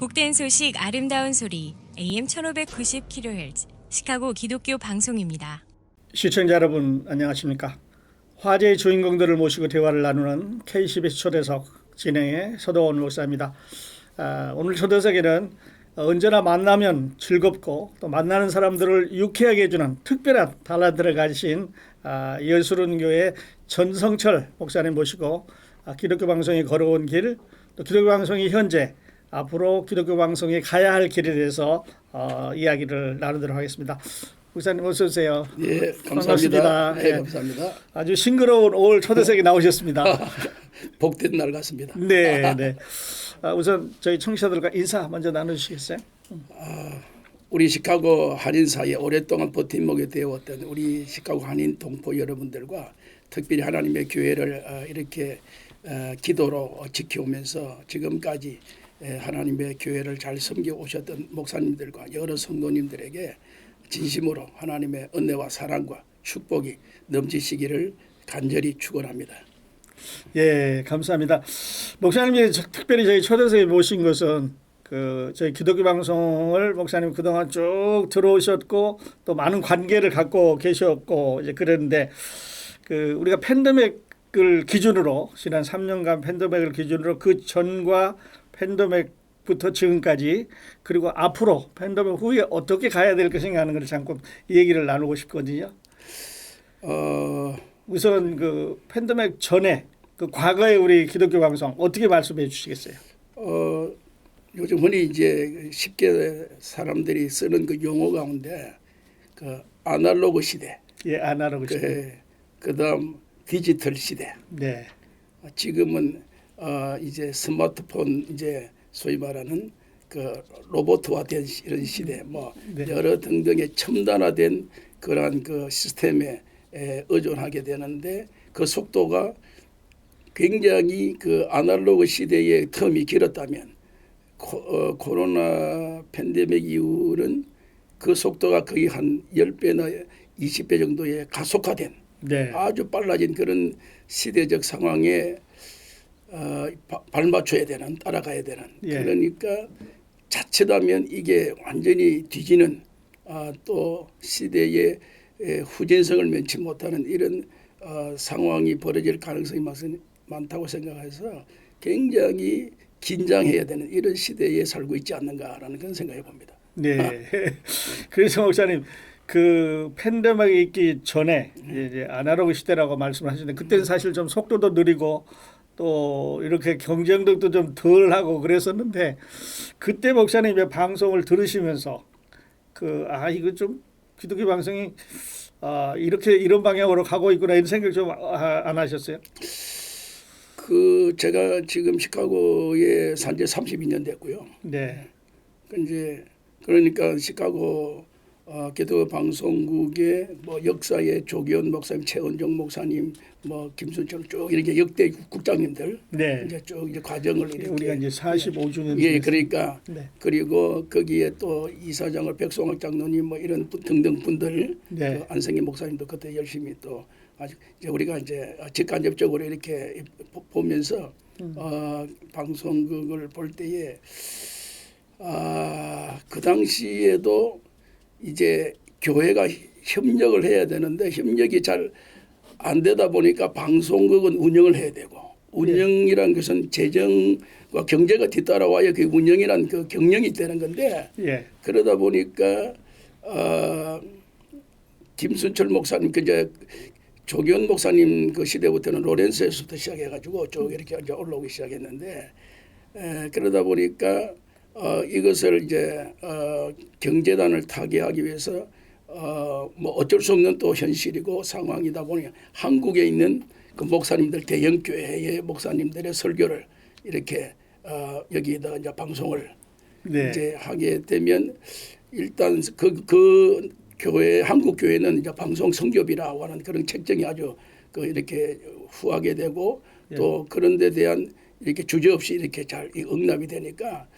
복된 소식 아름다운 소리 AM 1590kHz 시카고 기독교 방송입니다. 시청자 여러분 안녕하십니까? 화제의 주인공들을 모시고 대화를 나누는 KCBS 초대석 진행의 서도원 목사입니다. 오늘 초대석에는 언제나 만나면 즐겁고 또 만나는 사람들을 유쾌하게 해주는 특별한 달란트를 가지신 예수론교회 전성철 목사님 모시고 기독교 방송이 걸어온 길, 또 기독교 방송이 현재 앞으로 기독교 방송이 가야 할 길에 대해서 이야기를 나누도록 하겠습니다. 목사님 어서 오세요. 예, 감사합니다. 반갑습니다. 네, 감사합니다. 아주 싱그러운 올 초대석에 나오셨습니다. 복된 날 같습니다. 네, 네. 우선 저희 청취자들과 인사 먼저 나누시겠어요? 우리 시카고 한인사에 오랫동안 버팀목이 되어왔던 우리 시카고 한인 동포 여러분들과 특별히 하나님의 교회를 이렇게 기도로 지켜오면서 지금까지 하나님의 교회를 잘 섬겨 오셨던 목사님들과 여러 성도님들에게 진심으로 하나님의 은혜와 사랑과 축복이 넘치시기를 간절히 축원합니다. 예, 감사합니다. 목사님이 특별히 저희 초대석에 모신 것은 저희 기독교 방송을 목사님 그동안 쭉 들어오셨고 또 많은 관계를 갖고 계셨고 이제 그랬는데 우리가 팬데믹을 기준으로 지난 3년간 팬데믹을 기준으로 그 전과 팬데믹부터 지금까지 그리고 앞으로 팬데믹 후에 어떻게 가야 될 것인가 하는 걸 잠깐 얘기를 나누고 싶거든요. 우선 팬데믹 전에 과거에 우리 기독교 방송 어떻게 말씀해 주시겠어요? 요즘 흔히 이제 쉽게 사람들이 쓰는 그 용어 가운데 아날로그 시대, 예, 아날로그 시대, 그다음 디지털 시대. 네. 지금은 이제 스마트폰 이제 소위 말하는 로봇화된 이런 시대, 네. 여러 등등의 첨단화된 그러한 시스템에 의존하게 되는데 그 속도가 굉장히 아날로그 시대의 텀이 길었다면 코로나 팬데믹 이후는 그 속도가 거의 한 10배나 20배 정도의 가속화된 네. 아주 빨라진 그런 시대적 상황에 발맞춰야 되는, 따라가야 되는. 예. 그러니까 자칫하면 이게 완전히 뒤지는 또 시대의 후진성을 면치 못하는 이런 상황이 벌어질 가능성이 많다고 생각해서 굉장히 긴장해야 되는 이런 시대에 살고 있지 않는가라는 그런 생각해 봅니다. 네. 그래서 목사님 팬데믹이 있기 전에 이제 아날로그 시대라고 말씀하시는데 그때는 사실 좀 속도도 느리고 또 이렇게 경쟁력도 좀 덜하고 그랬었는데 그때 목사님의 방송을 들으시면서 이거 좀 기독교 방송이 이렇게 이런 방향으로 가고 있구나 이런 생각 좀 안 하셨어요? 제가 지금 시카고에 산 지 32년 됐고요. 네. 이제 그러니까 시카고 기독교 방송국의 역사의 조기현 목사님, 최은정 목사님, 김순철 쭉 이렇게 역대 국장님들 네. 이제 쭉 이제 과정을 이렇게 우리가 이제 45주년 예, 그러니까 네. 그리고 거기에 또 이사장을 백송학 장로님 이런 등등 분들 네. 안성기 목사님도 그때 열심히 또 아주 이제 우리가 이제 직간접적으로 이렇게 보면서 방송국을 볼 때에 그 당시에도 이제 교회가 협력을 해야 되는데 협력이 잘 안 되다 보니까 방송국은 운영을 해야 되고 운영이란 것은 재정과 경제가 뒤따라와야 그 운영이란 그 경영이 되는 건데 예. 그러다 보니까 김순철 목사님 이제 조기현 목사님 그 시대부터는 로렌스에서부터 시작해가지고 쭉 이렇게 이제 올라오기 시작했는데 그러다 보니까 이것을 이제 경제단을 타개하기 위해서 어쩔 수 없는 또 현실이고 상황이다 보니 한국에 있는 그 목사님들 대형 교회의 목사님들의 설교를 이렇게 여기에다 이제 방송을 네. 이제 하게 되면 일단 그 교회 한국 교회는 이제 방송 성교비라고 하는 그런 책정이 아주 이렇게 후하게 되고 또 그런 데 대한 이렇게 주저 없이 이렇게 잘 응답이 되니까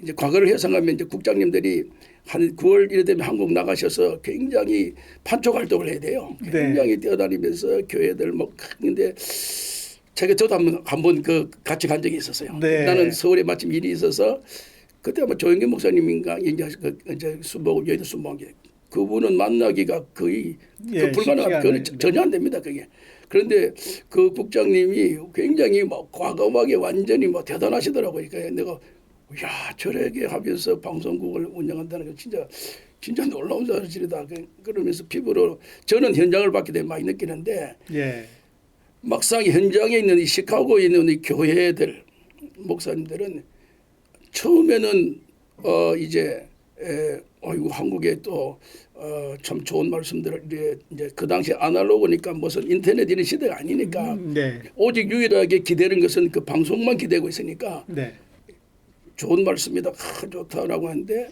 이제 과거를 회상하면 이제 국장님들이 한 9월 이래 되면 한국 나가셔서 굉장히 판촉 활동을 해야 돼요. 굉장히 뛰어다니면서 교회들 근데 저도 한번 그 같이 간 적이 있었어요. 네. 나는 서울에 마침 일이 있어서 그때 아마 조영기 목사님인가 이제 순복음 여의도 순복음 그분은 만나기가 거의 예, 불가능한 그건 전혀 안 됩니다 그게. 그런데 그 국장님이 굉장히 뭐 과감하게 완전히 뭐 대단하시더라고요. 그러니까 내가 야 저렇게 하면서 방송국을 운영한다는 게 진짜 놀라운 사실이다. 그러면서 피부로 저는 현장을 봤기 때문에 많이 느끼는데 예. 막상 현장에 있는 이 시카고에 있는 이 교회들 목사님들은 처음에는 이제 아이고 한국에 또 참 좋은 말씀들을 이제 그 당시 아날로그니까 무슨 인터넷 이런 시대가 아니니까 네. 오직 유일하게 기대는 것은 그 방송만 기대고 있으니까 네. 좋은 말씀이다, 좋다라고 하는데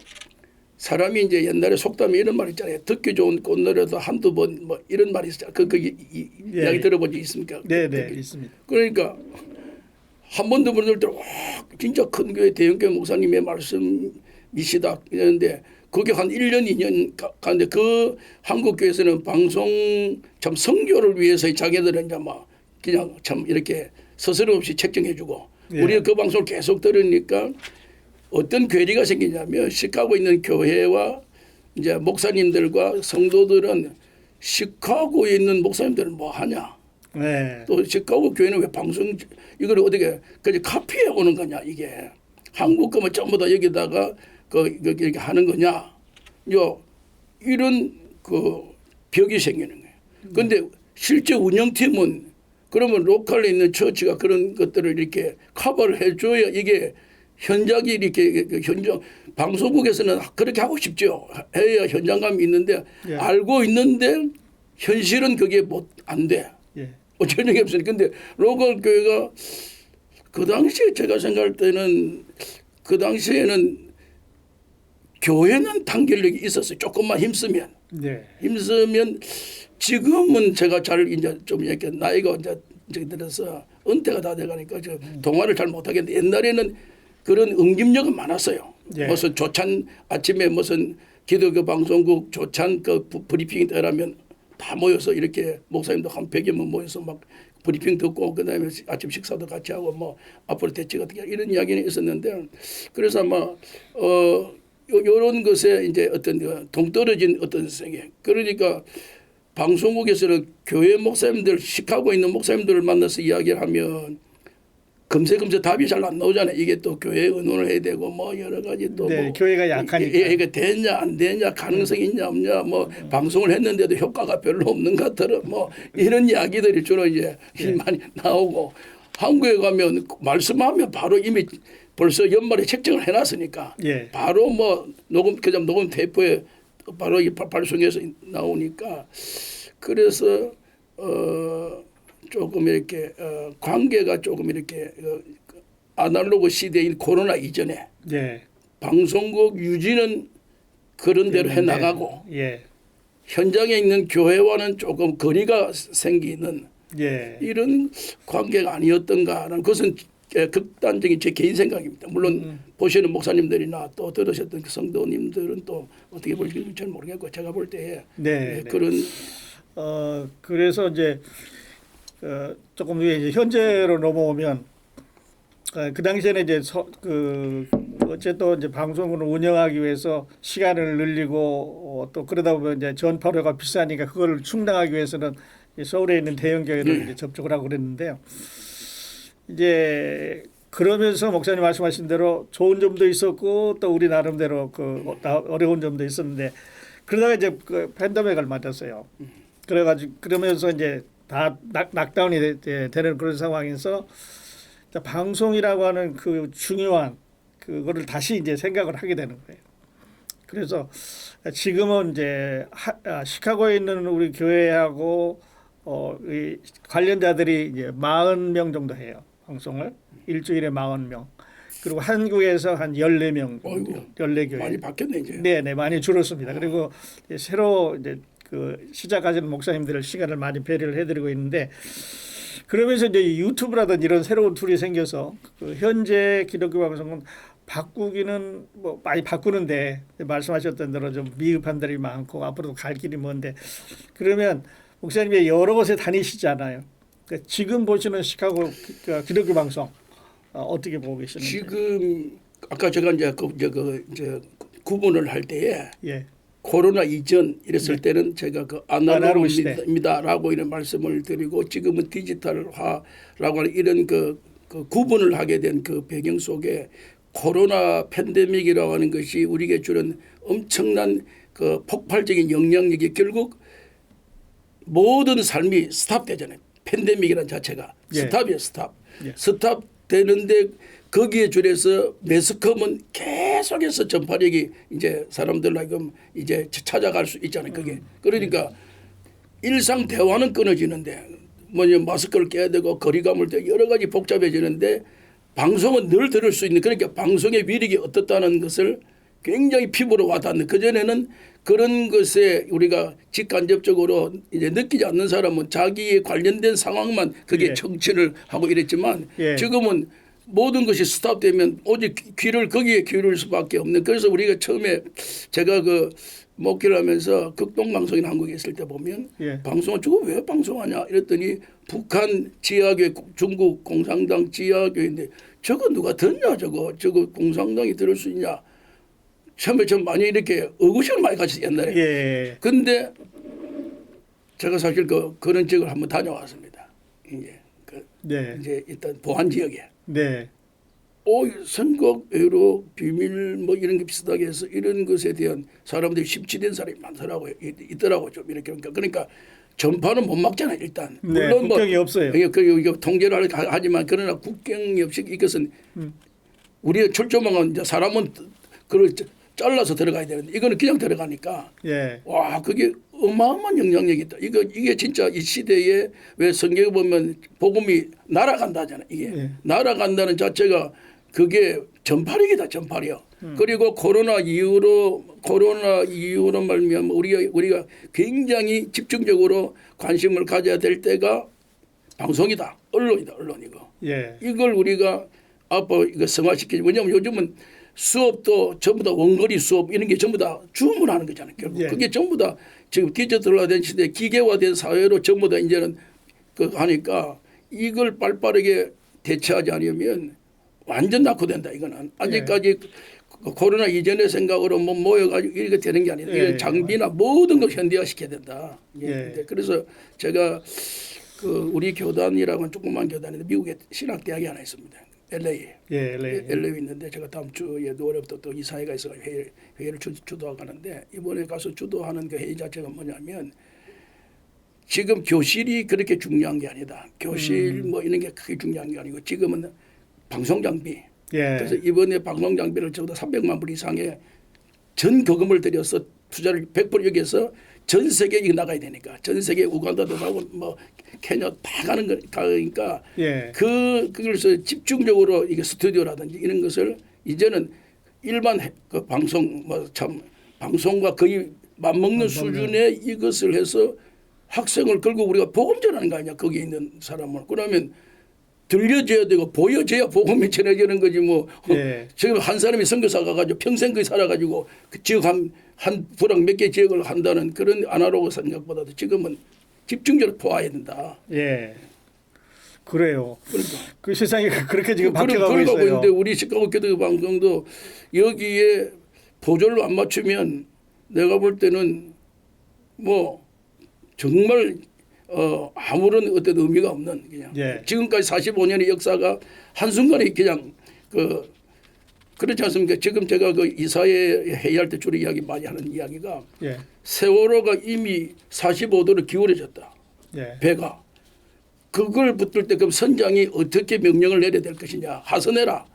사람이 이제 옛날에 속담에 이런 말 있잖아요. 듣기 좋은 꽃노래도 한두 번 뭐 이런 말이 있잖아요. 예. 이야기 들어본 적 있습니까? 네, 있습니다. 그러니까 한 번도 모를 때 와, 진짜 큰 교회 대형교회 목사님의 말씀이시다 이랬는데 그게 한 1년 2년 가는데 그 한국 교회에서는 방송 참 선교를 위해서 자기들은 이제 막 그냥 참 이렇게 스스럼 없이 책정해주고 예. 우리가 그 방송을 계속 들으니까 어떤 괴리가 생기냐면 시카고에 있는 교회와 이제 목사님들과 성도들은 시카고에 있는 목사님들은 뭐 하냐? 네. 또 시카고 교회는 왜 방송 이걸 어떻게 그냥 카피해 오는 거냐 이게 한국 거만 전부 다 여기다가 이렇게 하는 거냐? 요 이런 그 벽이 생기는 거예요. 그런데 실제 운영팀은 그러면 로컬에 있는 처치가 그런 것들을 이렇게 커버를 해줘야 이게 현장이 이렇게 현장 방송국에서는 그렇게 하고 싶죠. 해야 현장감이 있는데 예. 알고 있는데 현실은 그게 안 돼. 예. 전혀 없으니까. 근데 로컬 교회가 그 당시에 제가 생각할 때는 그 당시에는 교회는 단결력이 있었어요. 조금만 힘쓰면. 네. 힘쓰면 지금은 제가 잘 이제 좀 이렇게 나이가 이제 들어서 은퇴가 다 돼가니까 저 동화를 잘 못하겠는데 옛날에는 그런 응집력은 많았어요. 예. 무슨 조찬 아침에 무슨 기독교 방송국 조찬 그 브리핑이 되라면 다 모여서 이렇게 목사님도 한 100여 명 모여서 막 브리핑 듣고 그다음에 아침 식사도 같이 하고 뭐 앞으로 대책 어떻게 이런 이야기는 있었는데 그래서 아마 요런 것에 이제 어떤 동떨어진 어떤 세계 그러니까 방송국에서는 교회 목사님들 시카고에 있는 목사님들을 만나서 이야기를 하면 금세 답이 잘 안 나오잖아요. 이게 또 교회 의논을 해야 되고 뭐 여러 가지 또 네, 뭐 교회가 약하니까. 이게 되냐 안 되냐 가능성이 있냐 없냐 뭐 방송을 했는데도 효과가 별로 없는 것 같더라 뭐 이런 이야기들이 주로 이제 많이 나오고 한국에 가면 말씀하면 바로 이미 벌써 연말에 책정을 해놨으니까 예. 바로 뭐 녹음 테이프에 바로 발송해서 나오니까 그래서 조금 이렇게 관계가 조금 이렇게 아날로그 시대인 코로나 이전에 예. 방송국 유지는 그런 대로 해 나가고 예. 현장에 있는 교회와는 조금 거리가 생기는 예. 이런 관계가 아니었던가라는 것은 극단적인 제 개인 생각입니다. 물론 보시는 목사님들이나 또 들으셨던 그 성도님들은 또 어떻게 볼지 잘 모르겠고 제가 볼 때 네. 그런 그래서 이제 조금 위에 이제 현재로 넘어오면 그 당시에는 이제 어쨌든 이제 방송을 운영하기 위해서 시간을 늘리고 또 그러다 보면 이제 전파료가 비싸니까 그걸 충당하기 위해서는 서울에 있는 대형 교회를 이제 접촉을 하고 그랬는데요. 이제 그러면서 목사님 말씀하신 대로 좋은 점도 있었고 또 우리 나름대로 어려운 점도 있었는데 그러다가 이제 그 팬데믹을 맞았어요. 그래가지고 그러면서 이제 다 락다운이 되는 그런 상황에서 방송이라고 하는 그 중요한 그거를 다시 이제 생각을 하게 되는 거예요. 그래서 지금은 이제 시카고에 있는 우리 교회하고 이 관련자들이 이제 40명 정도 해요. 방송을 일주일에 40명. 그리고 한국에서 한 14명, 14교회. 많이 바뀌었네 이제. 네, 많이 줄었습니다. 그리고 이제 새로 이제 그 시작하시는 목사님들을 시간을 많이 배려를 해드리고 있는데 그러면서 이제 유튜브라든지 이런 새로운 툴이 생겨서 그 현재 기독교 방송은 바꾸기는 뭐 많이 바꾸는데 말씀하셨던 대로 좀 미흡한 들이 많고 앞으로도 갈 길이 먼데 그러면 목사님이 여러 곳에 다니시잖아요. 그러니까 지금 보시는 시카고 기독교 방송 어떻게 보고 계시는지. 지금 아까 제가 이제 구분을 할 때에 예. 코로나 이전 이랬을 네. 때는 제가 그 아날로그 시대. 아날로그입니다라고 이런 말씀을 드리고 지금은 디지털화라고 하는 이런 그 구분을 하게 된 그 배경 속에 코로나 팬데믹이라고 하는 것이 우리에게 주는 엄청난 그 폭발적인 영향력이 결국 모든 삶이 스탑되잖아요. 팬데믹이라는 자체가 예. 스탑이에요, 스탑. 예. 스탑 되는데 거기에 줄여서 매스컴은 계속해서 전파력이 이제 사람들하고 이제 찾아갈 수 있잖아요. 그게 그러니까 일상 대화는 끊어지는데 뭐냐 마스크를 껴야 되고 거리감을 떼고 여러 가지 복잡해지는데 방송은 늘 들을 수 있는 그러니까 방송의 위력이 어떻다는 것을 굉장히 피부로 와닿는 그전에는 그런 것에 우리가 직간접적으로 이제 느끼지 않는 사람은 자기에 관련된 상황만 그게 예. 청취를 하고 이랬지만 예. 지금은 모든 것이 스탑되면 오직 귀를 거기에 기울일 수밖에 없는 그래서 우리가 처음에 제가 그 목회를 하면서 극동방송이나 한국에 있을 때 보면 예. 방송을 저거 왜 방송하냐 이랬더니 북한 지하교회 중국 공산당 지하교회인데 저거 누가 듣냐 저거 공산당이 들을 수 있냐 처음에 좀 많이 이렇게 의구심을 많이 가졌어요 옛날에. 예. 근데 제가 사실 그런 지역을 한번 다녀왔습니다. 네. 이제 일단 보안 지역에. 네. 선거 외로 비밀 뭐 이런 게 비슷하게 해서 이런 것에 대한 사람들이 심취된 사람이 많더라고요. 있더라고 좀 이렇게 그러니까 전파는 못 막잖아요 일단. 네. 물론 국경이 없어요. 이거 통제를 하지만 그러나 국경이 없이 이것은 우리의 출조망은 이제 사람은 그걸 잘라서 들어가야 되는데 이거는 그냥 들어가니까 예. 와 그게 어마어마한 영향력이 있다. 이게 진짜 이 시대에 왜 성경에 보면 복음이 날아간다 하잖아요. 이게 예. 날아간다는 자체가 그게 전파력이다 전파력. 그리고 코로나 이후로 말미암아 우리가 굉장히 집중적으로 관심을 가져야 될 때가 방송이다. 언론이고. 예. 이걸 우리가 앞으로 이거 성화시키지. 왜냐하면 요즘은 수업도 전부 다 원거리 수업 이런 게 전부 다 주문하는 거잖아요. 결국 예. 그게 전부 다 지금 디지털화된 시대, 기계화된 사회로 전부 다 이제는 하니까 이걸 빨리빠르게 대처하지 않으면 완전 낙후된다. 이거는 아직까지 코로나 이전의 생각으로 뭐 모여가지고 이렇게 되는 게 아니라 이건 장비나 모든 걸 현대화시켜야 된다. 예. 그래서 제가 우리 교단이라고는 조그만 교단인데 미국에 신학대학이 하나 있습니다. LA. 예. LA 있는데 제가 다음 주에 노래부터 또 이사회가 있어 회의를 주도하고 하는데 이번에 가서 주도하는 그 회의 자체가 뭐냐면 지금 교실이 그렇게 중요한 게 아니다. 교실 뭐 이런 게 크게 중요한 게 아니고 지금은 방송 장비. 예. 그래서 이번에 방송 장비를 적어도 300만 불 이상의 전 거금을 들여서 투자를 100% 여기에서 전 세계에 이거 나가야 되니까 전 세계 우간다도 가고 뭐 케냐 다 가는 거니까 예. 그래서 집중적으로 이게 스튜디오라든지 이런 것을 이제는 일반 그 방송 방송과 거의 맞먹는 수준의 이것을 해서 학생을 결국 우리가 복음 전하는 거 아니야 거기에 있는 사람을 그러면 들려줘야 되고 보여줘야 복음이 전해지는 거지 뭐 예. 지금 한 사람이 선교사 가가지고 평생 거기 살아가지고 그 지역 한 부랑 몇 개 지역을 한다는 그런 아날로그 생각보다도 지금은 집중적으로 포화해야 된다. 예. 그래요. 그러니까 그 세상이 그렇게 지금 바뀌어가고 있어요. 있는데 우리 시카고 기독교 방송도 여기에 보조를 안 맞추면 내가 볼 때는 뭐 정말 아무런 어떤 의미가 없는 그냥 예. 지금까지 45년의 역사가 한순간에 그냥 그렇지 않습니까? 지금 제가 그 이사회 회의할 때 주로 이야기 많이 하는 이야기가 예. 세월호가 이미 45도로 기울어졌다. 예. 배가. 그걸 붙들 때 그럼 선장이 어떻게 명령을 내려야 될 것이냐. 하선해라.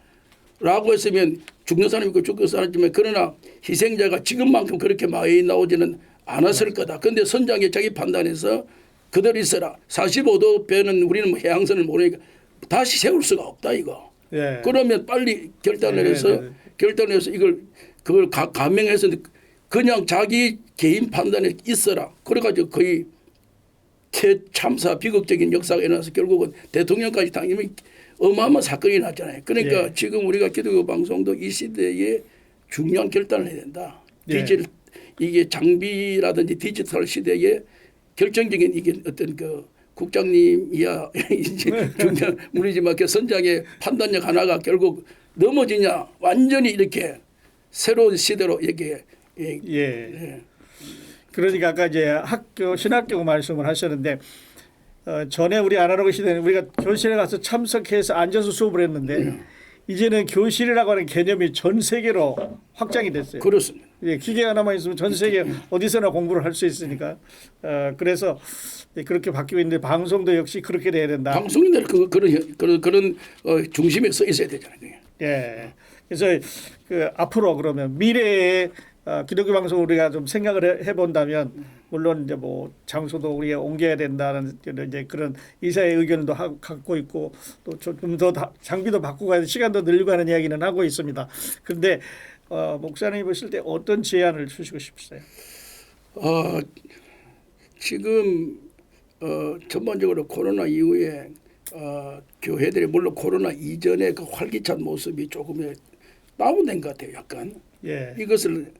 라고 했으면 죽는 사람이 있고 죽는 사람이지만 그러나 희생자가 지금만큼 그렇게 많이 나오지는 않았을 거다. 그런데 선장이 자기 판단에서 그대로 있어라. 45도 배는 우리는 뭐 해양선을 모르니까 다시 세울 수가 없다 이거. 예. 그러면 빨리 결단을 해서 그걸 감명해서 그냥 자기 개인 판단에 있어라. 그래가지고 거의 참사 비극적인 역사가 일어나서 결국은 대통령까지 당임이 어마어마한 사건이 났잖아요. 그러니까 예. 지금 우리가 기독교 방송도 이 시대에 중요한 결단을 해야 된다. 예. 이게 장비라든지 디지털 시대에 결정적인 이게 어떤 국장님이야 이제 중요한 우리지만 그 선장의 판단력 하나가 결국 넘어지냐 완전히 이렇게 새로운 시대로 이렇게 예. 그러니까 아까 이제 학교 신학교 말씀을 하셨는데 전에 우리 아날로그 시대는 우리가 교실에 가서 참석해서 앉아서 수업을 했는데 이제는 교실이라고 하는 개념이 전 세계로 확장이 됐어요. 그렇습니다. 예, 기계 하나만 있으면 전 세계 어디서나 공부를 할 수 있으니까 그래서 그렇게 바뀌고 있는데 방송도 역시 그렇게 돼야 된다. 방송인들 그런 중심에 서 있어야 되잖아요. 예. 그래서 그 앞으로 그러면 미래에 기독교 방송 우리가 좀 생각을 해본다면 물론 이제 뭐 장소도 우리가 옮겨야 된다는 이제 그런 이사의 의견도 갖고 있고 또 좀 더 장비도 바꾸고 가야 시간도 늘리고 하는 이야기는 하고 있습니다. 그런데 목사님이 보실 때 어떤 제안을 주시고 싶으세요? 지금 전반적으로 코로나 이후에 교회들이 물론 코로나 이전에 그 활기찬 모습이 조금 다운된 것 같아요. 약간 예. 이것을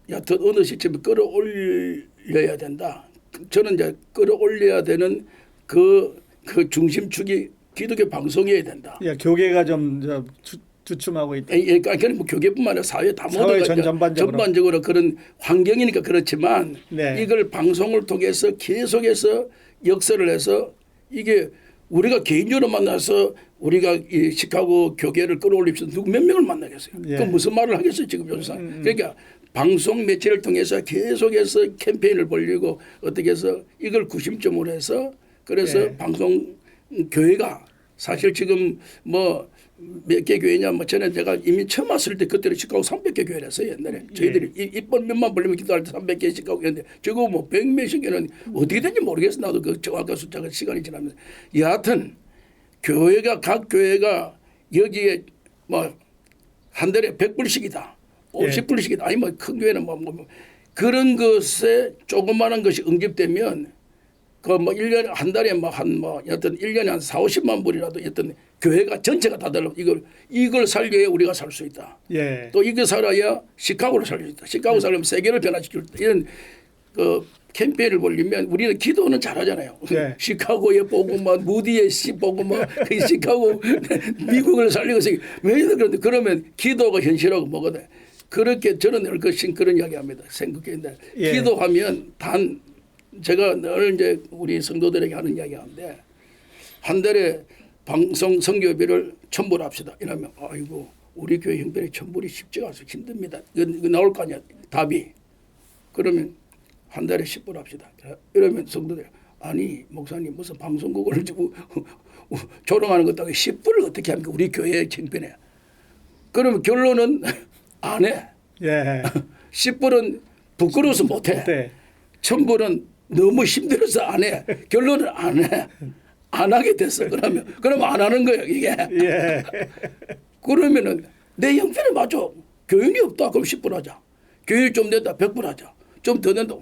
여튼 어느 시점에 끌어올려야 된다. 저는 이제 끌어올려야 되는 그 중심축이 기독교 방송이어야 된다. 예, 교계가 좀 주춤하고 있다. 그러니까 뭐 교계뿐만 아니라 사회 다 모두가 전반적으로 그런 환경이니까 그렇지만 네. 이걸 방송을 통해서 계속해서 역설을 해서 이게 우리가 개인적으로 만나서 우리가 이 시카고 교계를 끌어올리면서 누구 몇 명을 만나겠어요. 예. 그 무슨 말을 하겠어요 지금 요즘 그러니까 방송 매체를 통해서 계속해서 캠페인을 벌리고 어떻게 해서 이걸 구심점으로 해서 그래서 예. 방송 교회가 사실 지금 뭐 몇 개 교회냐 뭐 전에 제가 이미 처음 왔을 때 그때는 시카고 300개 교회를 했어요 옛날에 저희들이 입번 몇만 벌리면 기도할 때 300개 시카고 했는데 저거 뭐 100몇십 개는 어떻게 된지 모르겠어 나도 그 정확한 숫자가 시간이 지나면서 여하튼 교회가 각 교회가 여기에 뭐 한 달에 100불씩이다 50불씩이다 아니 뭐 큰 교회는 뭐 그런 것에 조그마한 것이 응집되면 그 뭐 1년에 한 달에 뭐 여튼 1년에 한 4, 50만 불이라도 여튼 교회가 전체가 다 달라 이걸 살려야 우리가 살 수 있다. 예. 또 이거 살아야 시카고를 살릴 수 있다. 시카고 살려면 세계를 변화시킬 수 있다. 이런 그 캠페인을 벌리면 우리는 기도는 잘하잖아요. 네. 시카고에 보고 막 무디에 보고 막 그 시카고 미국을 살리고 왜 그런데 그러면 기도가 현실하고 뭐가 돼? 그렇게 저는 늘 그런 이야기합니다. 생각했는데 예. 기도하면 단 제가 늘 이제 우리 성도들에게 하는 이야기하는데 한 달에 방송 선교비를 1,000불 합시다. 이러면 아이고 우리 교회 형편이 1,000불이 쉽지가 않아서 힘듭니다. 이거 나올 거 아니야 답이. 그러면 한 달에 10불 합시다. 이러면 성도들 아니 목사님 무슨 방송국을 조롱하는 것도 10불을 어떻게 합니까? 우리 교회 형편에. 그러면 결론은 안 해. 예. 10불은 부끄러워서 못 해. 네. 1,000불은 너무 힘들어서 안 해. 결론은 안 해. 안 하게 됐어. 그러면 안 하는 거예요 이게. 예. 그러면은 내 형편에 맞아. 교육이 없다. 그럼 10불 하자. 교육 좀 낸다. 100불 하자. 좀 더 낸다.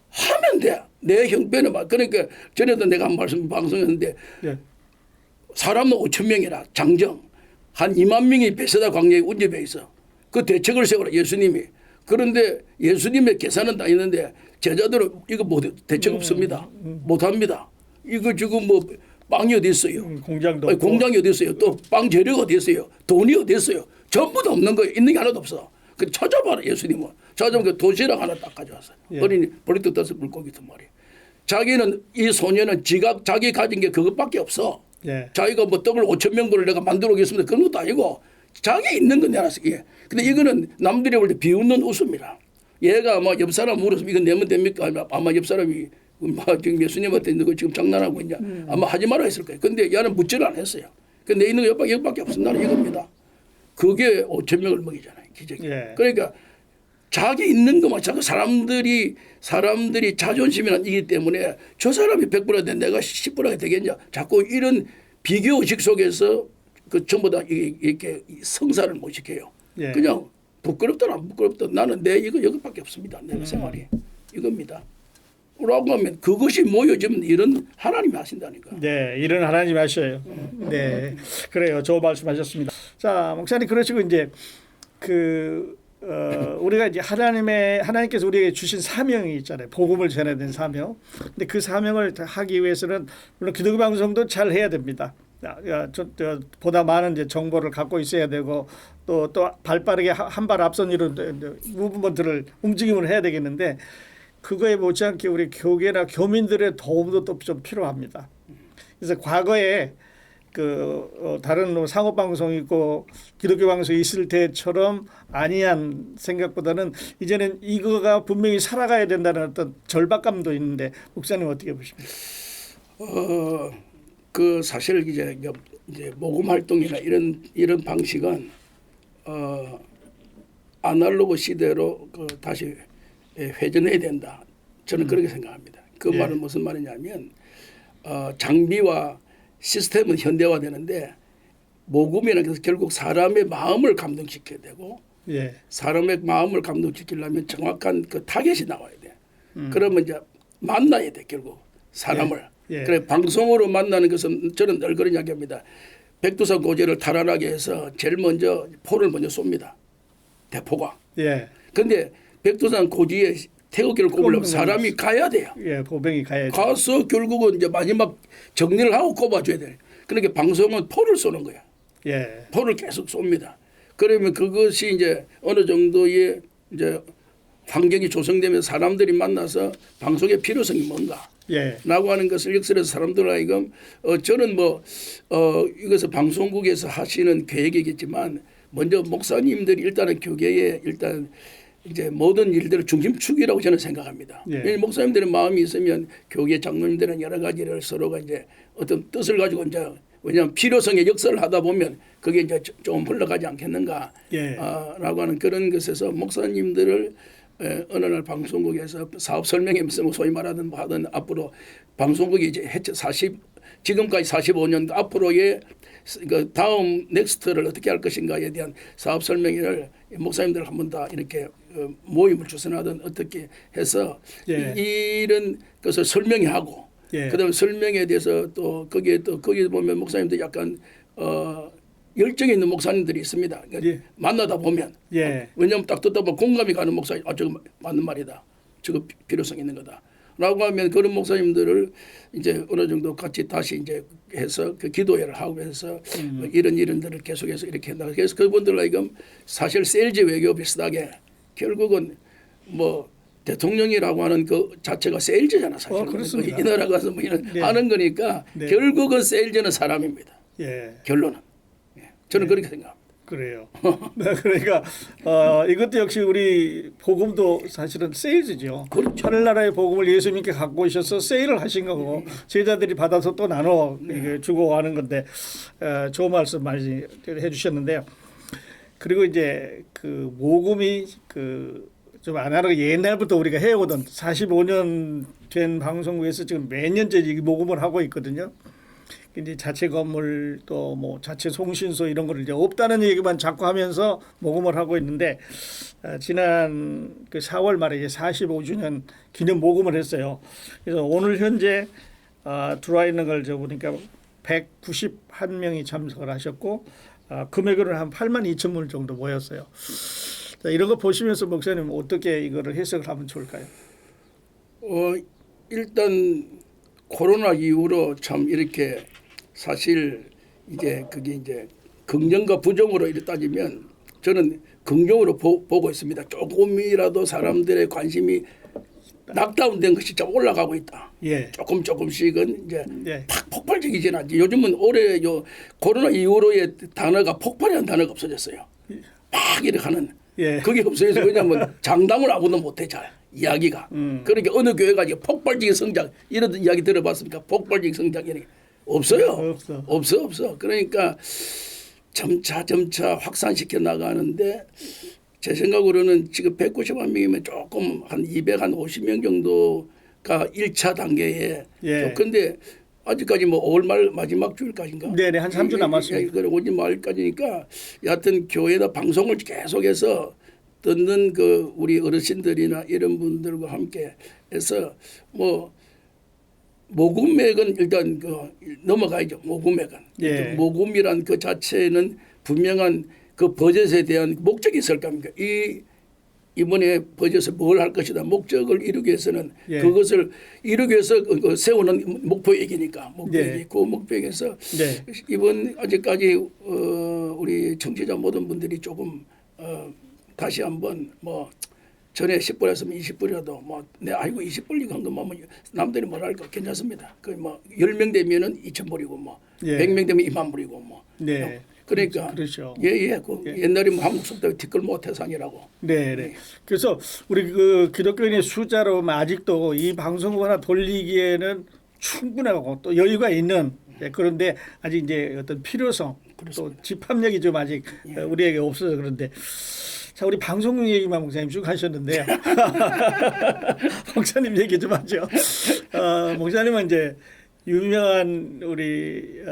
하면 돼. 내 형편에 맞. 그러니까 전에도 내가 한 말씀 방송했는데 예. 사람은 5천 명이라 장정 한 2만 명이 베세다 광야에 운집해 있어. 그 대책을 세우라 예수님이. 그런데 예수님의 계산은 다 있는데 제자들은 이거 대책 없습니다. 못합니다. 이거 지금 뭐 빵이 어디 있어요? 공장도 아니, 공장이 어디 있어요? 또 빵 재료가 어디 있어요? 돈이 어디 있어요? 전부 다 없는 거예요. 있는 게 하나도 없어. 그 찾아봐라 예수님은. 찾아보면 그 도시락 하나 딱 가져왔어요. 예. 어린이 버리떡 떠서 물고기 두 마리. 자기는 이 소녀는 자기 가진 게 그것밖에 없어. 예. 자기가 뭐 떡을 5,000명분을 내가 만들어 오겠습니다. 그런 것도 아니고 자기 있는 건 내가 예. 근데 이거는 남들이 볼 때 비웃는 웃음이라. 얘가 뭐 옆 사람 물었으면 이건 내면 됩니까? 아마 옆 사람이 지금 예수님한테 있는 거 지금 장난하고 있냐? 아마 하지 말아 했을 거예요. 근데 얘는 묻지를 안 했어요. 근데 있는 거 여기밖에 없어. 나는 이겁니다. 그게 5,000명을 먹이잖아요. 기적이. 예. 그러니까 자기 있는 것만 자꾸 사람들이 자존심이란 이기 때문에 저 사람이 100불 하는데 내가 10불 하게 되겠냐. 자꾸 이런 비교의식 속에서 그 전부 다 이렇게 성사를 못 시켜요. 예. 그냥 부끄럽다 안 부끄럽다 나는 내 이것밖에 없습니다. 내 생활이 이겁니다. 라고 하면 그것이 모여지면 이런 하나님이 하신다니까. 네, 이런 하나님 하셔요. 네, 그래요. 좋은 말씀하셨습니다. 자, 목사님 그러시고 이제 그 우리가 이제 하나님께서 우리에게 주신 사명이 있잖아요. 복음을 전해야 되는 사명. 근데 그 사명을 하기 위해서는 물론 기독교 방송도 잘 해야 됩니다. 보다 많은 이제 정보를 갖고 있어야 되고 또 발빠르게 한 발 앞선 이런 무브먼트를 움직임을 해야 되겠는데 그거에 못지않게 우리 교계나 교민들의 도움도 또 좀 필요합니다. 그래서 과거에 다른 상업 방송이 있고 기독교 방송이 있을 때처럼 아니한 생각보다는 이제는 이거가 분명히 살아가야 된다는 어떤 절박감도 있는데 목사님 어떻게 보십니까? 그 사실 이제 모금 활동이나 이런 방식은 아날로그 시대로 다시 회전해야 된다. 저는 그렇게 생각합니다. 그 예. 말은 무슨 말이냐면 장비와 시스템은 현대화되는데 모금이라는 것은 결국 사람의 마음을 감동시켜야 되고 예. 사람의 마음을 감동시키려면 정확한 그 타겟이 나와야 돼. 그러면 이제 만나야 돼 결국 사람을. 예. 그래 방송으로 만나는 것은 저는 늘 그런 이야기합니다. 백두산 고지를 탈환하게 해서 제일 먼저 포를 먼저 쏩니다. 대포가. 예. 근데 백두산 고지에 태극기를 꼽으려면 사람이 가야 돼요. 예, 보병이 가야죠. 가서 결국은 이제 마지막 정리를 하고 꼽아줘야 돼. 그러니까 방송은 포를 쏘는 거야. 예. 포를 계속 쏩니다. 그러면 그것이 이제 어느 정도의 이제 환경이 조성되면 사람들이 만나서 방송의 필요성이 뭔가. 예. 라고 하는 것을 역설해서 사람들 하여금 저는 이것을 방송국에서 하시는 계획이겠지만 먼저 목사님들이 일단은 교계에 일단 이제 모든 일들을 중심축이라고 저는 생각합니다. 예. 목사님들의 마음이 있으면 교계 장로님들은 여러 가지를 서로가 이제 어떤 뜻을 가지고 이제 왜냐하면 필요성의 역사를 하다 보면 그게 이제 좀 흘러가지 않겠는가 예. 라고 하는 그런 것에서 목사님들을 어느 날 방송국에서 사업 설명회에서 소위 말하든 하든 앞으로 방송국이 이제 지금까지 45년 앞으로의 그 다음 넥스트를 어떻게 할 것인가에 대한 사업 설명회를 목사님들 한 번 다 이렇게 모임을 주선하든 어떻게 해서 예. 이런 것을 설명하고 예. 그다음에 설명에 대해서 또 거기에 보면 목사님들 약간 열정이 있는 목사님들이 있습니다. 그러니까 예. 만나다 보면 예. 왜냐하면 딱 듣다 보면 공감이 가는 목사님 저거 맞는 말이다. 저거 필요성 있는 거다. 라고 하면 그런 목사님들을 이제 어느 정도 같이 다시 이제 해서 그 기도회를 하고 해서 이런 일들을 계속해서 이렇게 한다. 그래서 그분들과 이건 사실 세일즈 외교 비슷하게 결국은 대통령이라고 하는 그 자체가 세일즈잖아 사실. 그렇습니다. 이 나라 가서 이런 네. 하는 거니까 네. 결국은 세일즈는 사람입니다. 예. 결론은. 저는 그렇게 생각합니다. 그래요. 네, 그러니까 이것도 역시 우리 복음도 사실은 세일즈죠. 그렇죠. 하늘나라의 복음을 예수님께 갖고 오셔서 세일을 하신 거고 제자들이 받아서 또 나눠 이게 주고 하는 건데 좋은 말씀 많이 해주셨는데요. 그리고 이제 그 모금이 좀 아날로그 옛날부터 우리가 해오던 45년 된 방송국에서 지금 몇 년째 이 모금을 하고 있거든요. 이제 자체 건물 또 자체 송신소 이런 거를 이제 없다는 얘기만 자꾸 하면서 모금을 하고 있는데 지난 그 4월 말에 이제 45주년 기념 모금을 했어요. 그래서 오늘 현재 들어와 있는 걸 저 보니까 191명이 참석을 하셨고 금액으로는 한 8만 2천 불 정도 모였어요. 자, 이런 거 보시면서 목사님 어떻게 이거를 해석을 하면 좋을까요? 일단 코로나 이후로 참 이렇게 사실 이제 그게 이제 긍정과 부정으로 이렇게 따지면 저는 긍정으로 보고 있습니다. 조금이라도 사람들의 관심이 낙다운된 것이 좀 올라가고 있다. 예. 조금씩은 이제 예. 폭발적이진 않지. 요즘은 올해 코로나 이후로의 단어가 폭발이라는 단어가 없어졌어요. 막 이렇게 하는. 예. 그게 없어져서 왜냐하면 장담을 아무도 못해 잘 이야기가. 그러니까 어느 교회가 이제 폭발적인 성장 이런 이야기 들어봤습니까? 폭발적인 성장 이런 게 없어요. 없어. 그러니까 점차 확산시켜 나가는데 제 생각으로는 지금 190만 명이면 조금 한 250명 정도가 1차 단계에. 예. 근데 아직까지 5월 말 마지막 주일까지인가? 네네, 한 3주 남았습니다. 그래 5월 말까지니까 여하튼 교회나 방송을 계속해서 듣는 그 우리 어르신들이나 이런 분들과 함께 해서 모금액은 일단 넘어가야죠. 모금액은. 예. 모금이란 그 자체는 분명한 그 버젯에 대한 목적이 있을 겁니까? 이 이번에 버져서 뭘 할 것이다. 목적을 이루기 위해서는 예. 그것을 이루기 위해서 세우는 목표액이니까 목표액이 네. 그 목표액에서 네. 이번 아직까지 우리 청취자 모든 분들이 조금 다시 한번 뭐 전에 10불이었으면 20불이라도 뭐 내 아이고 20불 이거 한거 뭐 남들이 뭐라 할까 괜찮습니다. 그 뭐 10명 되면은 2,000불이고 뭐 예. 100명 되면 2만 불이고 뭐 네. 그러니까 그렇죠. 예예 그 옛날에 뭐 한국 속담에 티끌 모태산이라고. 네, 네. 그래서 우리 그 기독교인의 숫자로 아직도 이 방송국 하나 돌리기에는 충분하고 또 여유가 있는 그런데 아직 이제 어떤 필요성 또 집합력이 좀 아직 우리에게 없어서 그런데 자 우리 방송국 얘기만 목사님 쭉 하셨는데요. 목사님 얘기 좀 하죠. 목사님은 이제 유명한 우리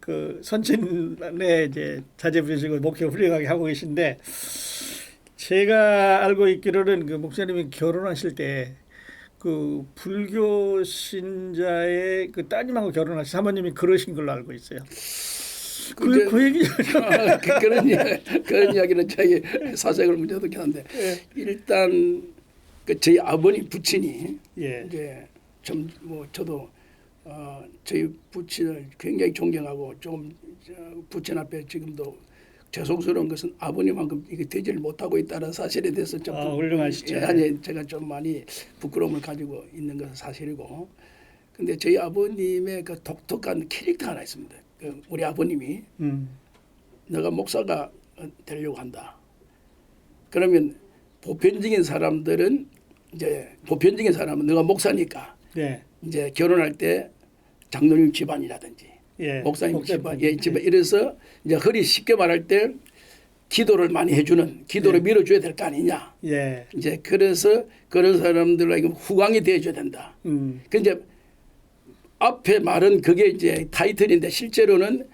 그 선친의 이제 자제분이시고 목회 훌륭하게 하고 계신데 제가 알고 있기로는 그 목사님이 결혼하실 때 그 불교 신자의 그 따님하고 결혼하신 사모님이 그러신 걸로 알고 있어요. 그 얘기 그런 이야기는 저희 사색을 문제 듣긴 한데 일단 그 저희 아버님 부친이 예. 이제 좀 뭐 저도 저희 부친을 굉장히 존경하고 좀 부친 앞에 지금도 죄송스러운 것은 아버님만큼 이게 되지를 못하고 있다는 사실에 대해서 좀 훌륭하시죠. 아니 제가 좀 많이 부끄러움을 가지고 있는 것은 사실이고 근데 저희 아버님의 그 독특한 캐릭터 하나 있습니다. 그 우리 아버님이 너가 목사가 되려고 한다. 그러면 보편적인 사람들은 이제 보편적인 사람은 너가 목사니까 네. 이제 결혼할 때 장로님 집안이라든지 예. 목사님 집안, 집안 이래서 이제 허리 쉽게 말할 때 기도를 많이 해주는 기도를 밀어줘야 될 거 아니냐. 예. 이제 그래서 그런 사람들에게 후광이 되어줘야 된다. 그 이제 앞에 말은 그게 이제 타이틀인데 실제로는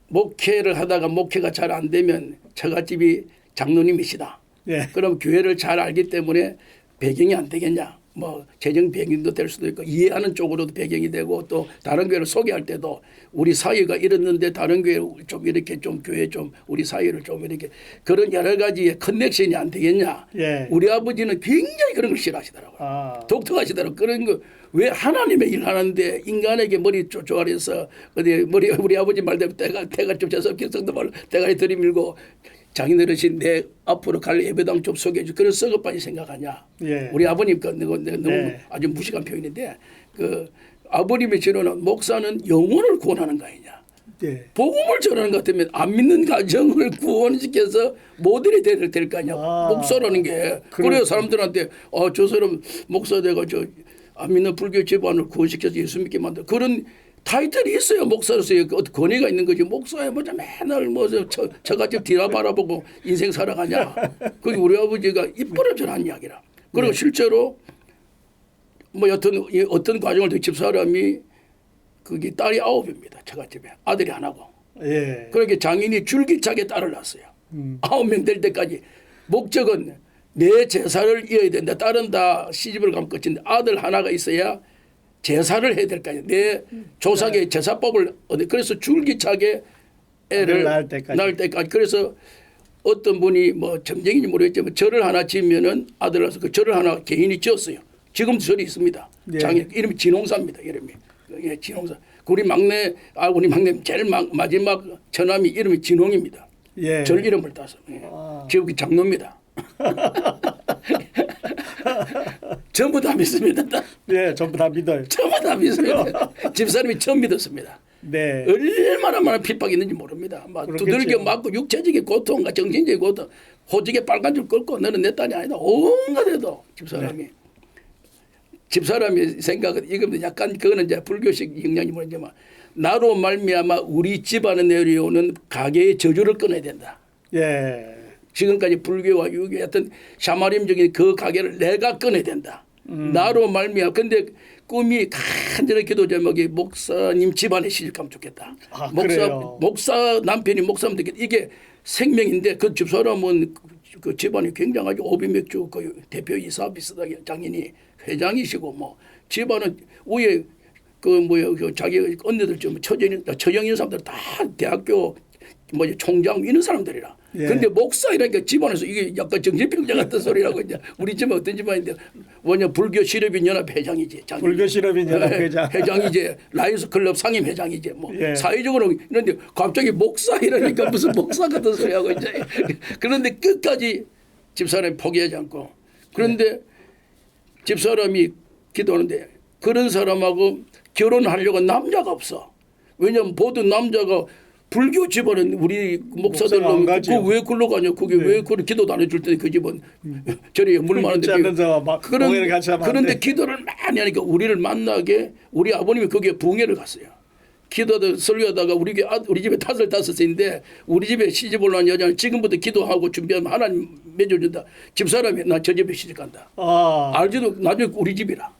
목회를 하다가 목회가 잘 안 되면 처갓집이 장로님이시다. 예. 그럼 교회를 잘 알기 때문에 배경이 안 되겠냐. 뭐 재정 배경도 될 수도 있고 이해하는 쪽으로도 배경이 되고 또 다른 교회를 소개할 때도 우리 사회가 이랬는데 다른 교회 좀 이렇게 좀 교회 좀 우리 사회를 좀 이렇게 그런 여러 가지의 커넥션이 안 되겠냐. 예. 우리 아버지는 굉장히 그런 걸 싫어하시더라고요. 독특하시더라고요. 그런 거 왜 하나님의 일 하는데 인간에게 머리 쪼쪼하려서 어디 머리 우리 아버지 말대로 때가 좀 죄송해서 말 때가 들이밀고 장인 어르신 내 앞으로 갈 예배당 좀 소개해 주. 그런 썩어빠지 생각하냐. 예. 우리 아버님 거 너무 네. 아주 무식한 표현인데 그 아버님의 지론은 목사는 영혼을 구원하는 거 아니냐. 예. 복음을 전하는 것 같으면 안 믿는 가정을 구원시켜서 모델이 될 거 아니야. 목사라는 게. 그래요 사람들한테 저 사람 목사 돼가 안 믿는 불교 집안을 구원시켜서 예수 믿게 만들 그런 타이틀이 있어요. 목사로서의 어떤 권위가 있는 거지. 목사야 뭐자 맨날 저같이 뒤라 바라보고 인생 살아가냐. 그게 우리 아버지가 입버릇을 이야기라. 그리고 실제로 뭐 어떤 과정을 더 집사람이 그게 딸이 9입니다. 처갓집에 아들이 하나고. 예. 그렇게 장인이 줄기차게 딸을 낳았어요. 9명 될 때까지 목적은 내 제사를 이어야 된다. 딸은 다 시집을 가면 끝인데 아들 하나가 있어야 제사를 해야 될 거 아니에요. 내 조상의 제사법을 그래서 줄기차게 애를 낳을 때까지. 그래서 어떤 분이 뭐 점쟁인지 모르겠지만 절을 하나 지으면은 아들라서 그 절을 하나 개인이 지었어요. 지금도 절이 있습니다. 네. 장인 이름이 진홍사입니다. 이름이 예, 진홍사. 우리 막내 제일 마지막 처남이 이름이 진홍입니다. 예. 절 이름을 따서 지금 장로입니다. 전부 다 믿습니다. 예, 전부 다 믿어요. 전부 다 믿습니다. 집사람이 처음 믿었습니다. 네. 얼마나 많은 핍박이 있는지 모릅니다. 막 두들겨 맞고 육체적인 고통과 정신적인 고통, 호직에 빨간 줄 끌고 너는 내 딸이 아니다. 온갖 해도 집사람이 생각은 이거는 약간 그거는 이제 불교식 영향이 뭐냐면 나로 말미암아 우리 집안에 내려오는 가계의 저주를 끊어야 된다. 예. 지금까지 불교와 유교 어떤 샤머림적인 그 가게를 내가 끊어야 된다. 나로 말미암아. 근데 꿈이 간절히 기도 제목이 목사님 집안에 시집가면 좋겠다. 목사 남편이 목사면 되겠다. 이게 생명인데 그 집사람은 그 집안이 굉장하게 오비맥주 그 대표이사 비슷하게 장인이 회장이시고 뭐 집안은 위에 그 자기 언니들 좀 처정인 사람들 다 대학교 뭐 총장 이런 사람들이라. 예. 근데 목사 이러니까 집안에서 이게 약간 정신병자 같은 소리라고 이제 우리 집은 어떤 집안인데 뭐냐 불교 실업인 연합 회장이지. 장인. 불교 실업인 연합 회장. 회장이지. 라이언스 클럽 상임 회장이지. 뭐 예. 사회적으로 이런데 갑자기 목사 이러니까 무슨 목사 같은 소리하고 이제 그런데 끝까지 집사람이 포기하지 않고 그런데 집사람이 기도하는데 그런 사람하고 결혼하려고 남자가 없어. 왜냐면 모든 남자가 불교 집안은 우리 목사들 목사가 안 가지요. 그왜 글로 가냐? 그게 왜 그런 기도도 안 해줄 텐데 그 집은 저리 물 많은데 않는서 막 붕해를 같이 하면 안 그런데 돼. 기도를 많이 하니까 우리를 만나게 우리 아버님이 거기에 붕해를 갔어요. 기도도 설교하다가 우리 집에 다섯인데 우리 집에 시집 올라온 여자는 지금부터 기도하고 준비하면 하나님 맺어준다. 집사람이 나 저 집에 시집 간다. 알지도 나중에 우리 집이라.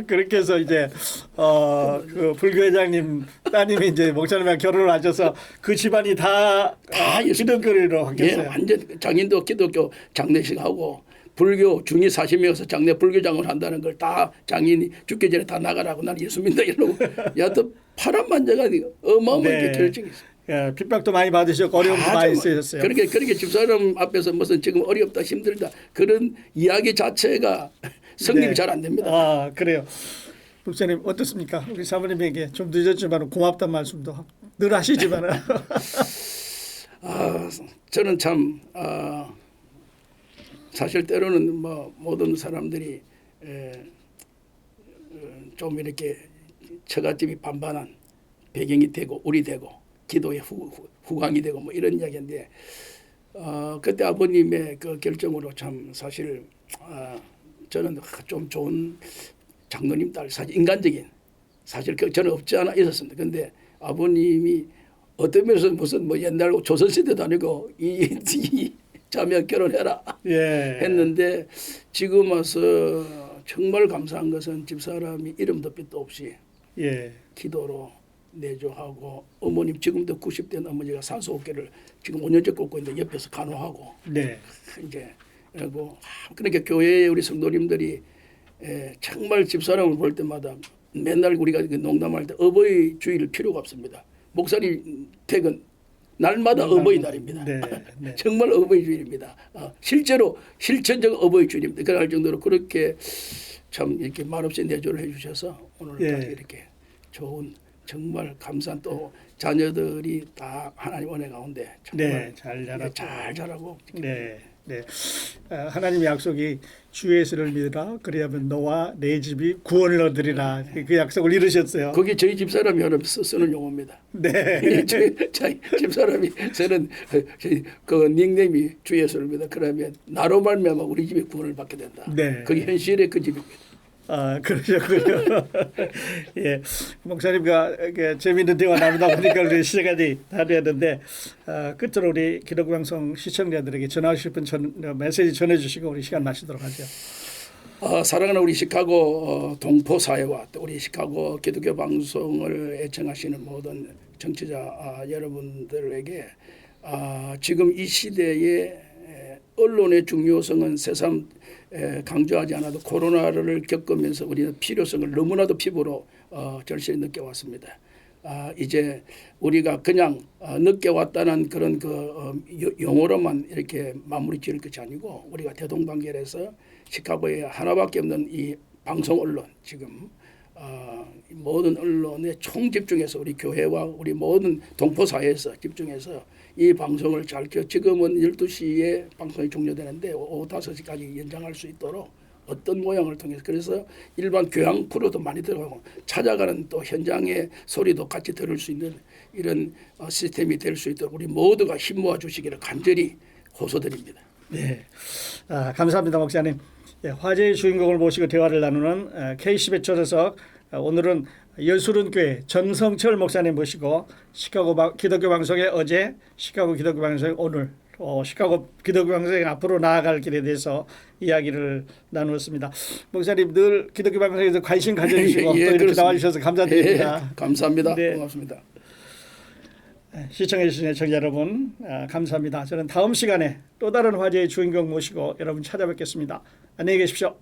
그렇게 해서 이제 그 불교 회장님 따님이 이제 목사님이랑 결혼을 하셔서 그 집안이 다 기독교로 예, 바뀌었어요. 완전 장인도 기독교 장례식 하고 불교 중이 40명에서 장례 불교장을 한다는 걸 다 장인이 죽기 전에 다 나가라고 나는 예수 믿는다 이러고 야또 파란만장한 어마어마하게 결정했어요. 예, 핍박도 많이 받으셨고 어려움도 많이 있으셨어요. 그렇게 집사람 앞에서 무슨 지금 어렵다 힘들다 그런 이야기 자체가 성립이 잘 안 됩니다. 그래요. 목사님 어떻습니까? 우리 사모님에게 좀 늦었지만 고맙다는 말씀도 늘 하시지만 저는 참 사실 때로는 뭐 모든 사람들이 좀 이렇게 처갓집이 반반한 배경이 되고 우리 되고 기도의 후광이 되고 뭐 이런 이야기인데 그때 아버님의 그 결정으로 참 사실 저는 좀 좋은 장로님 딸 사실 인간적인 사실 저는 없지 않아 있었습니다. 근데 아버님이 어떤 면에서 무슨 뭐 옛날 조선시대도 아니고 이 자매 결혼해라 했는데 지금 와서 정말 감사한 것은 집사람이 이름도 빛도 없이 기도로 내조하고 어머님 지금도 90대 어머니가 산소호흡기를 지금 5년째 꽂고 있는데 옆에서 간호하고 이제 그리고 그러니까 교회에 우리 성도님들이 정말 집사람을 볼 때마다 맨날 우리가 농담할 때 어버이 주일 필요가 없습니다. 목사님 퇴근 날마다 어버이날입니다. 정말 어버이주일입니다. 실제로 실천적 어버이주일입니다. 그럴 정도로 그렇게 참 이렇게 말없이 내조를 해주셔서 오늘까지 이렇게 좋은 정말 감사한 또 자녀들이 다 하나님 은혜 가운데 정말 잘 자라고. 하나님의 약속이 주 예수를 믿으라 그리하면 너와 내 집이 구원을 얻으리라 그 약속을 이루셨어요. 거기 저희 집사람이 하나 쓰는 용어입니다. 저희 집사람이 쓰는 그 닉네임이 주 예수를 믿어 그러면 나로 말미암아 우리 집이 구원을 받게 된다. 그게 현실의 그 집입니다. 그러셨군요. 예, 목사님과 재미있는 대화 나누다 보니까 우리 시간이 다 되었는데 끝으로 우리 기독교 방송 시청자들에게 전하고 싶은 메시지 전해주시고 우리 시간 마치도록 하죠. 사랑하는 우리 시카고 동포 사회와 또 우리 시카고 기독교 방송을 애청하시는 모든 청취자 여러분들에게 지금 이 시대에 언론의 중요성은 새삼 강조하지 않아도 코로나를 겪으면서 우리는 필요성을 너무나도 피부로 절실히 느껴왔습니다. 이제 우리가 그냥 느껴왔다는 그런 그 용어로만 이렇게 마무리 지을 것이 아니고 우리가 대동단결해서 시카고에 하나밖에 없는 이 방송 언론 지금 모든 언론에 총집중해서 우리 교회와 우리 모든 동포사회에서 집중해서 이 방송을 잘 지금은 12시에 방송이 종료되는데 오후 5시까지 연장할 수 있도록 어떤 모양을 통해서 그래서 일반 교양 프로도 많이 들어가고 찾아가는 또 현장의 소리도 같이 들을 수 있는 이런 시스템이 될 수 있도록 우리 모두가 힘 모아 주시기를 간절히 호소드립니다. 네, 감사합니다 목사님. 화제의 주인공을 모시고 대화를 나누는 K10의 초대석 오늘은 여수론교회 전성철 목사님 모시고 시카고 기독교 방송의 어제, 시카고 기독교 방송의 오늘, 시카고 기독교 방송의 앞으로 나아갈 길에 대해서 이야기를 나누었습니다. 목사님 늘 기독교 방송에서 관심 가져주시고 또 이렇게 나와주셔서 감사드립니다. 감사합니다. 고맙습니다. 시청해주신 청자 여러분 감사합니다. 저는 다음 시간에 또 다른 화제의 주인공 모시고 여러분 찾아뵙겠습니다. 안녕히 계십시오.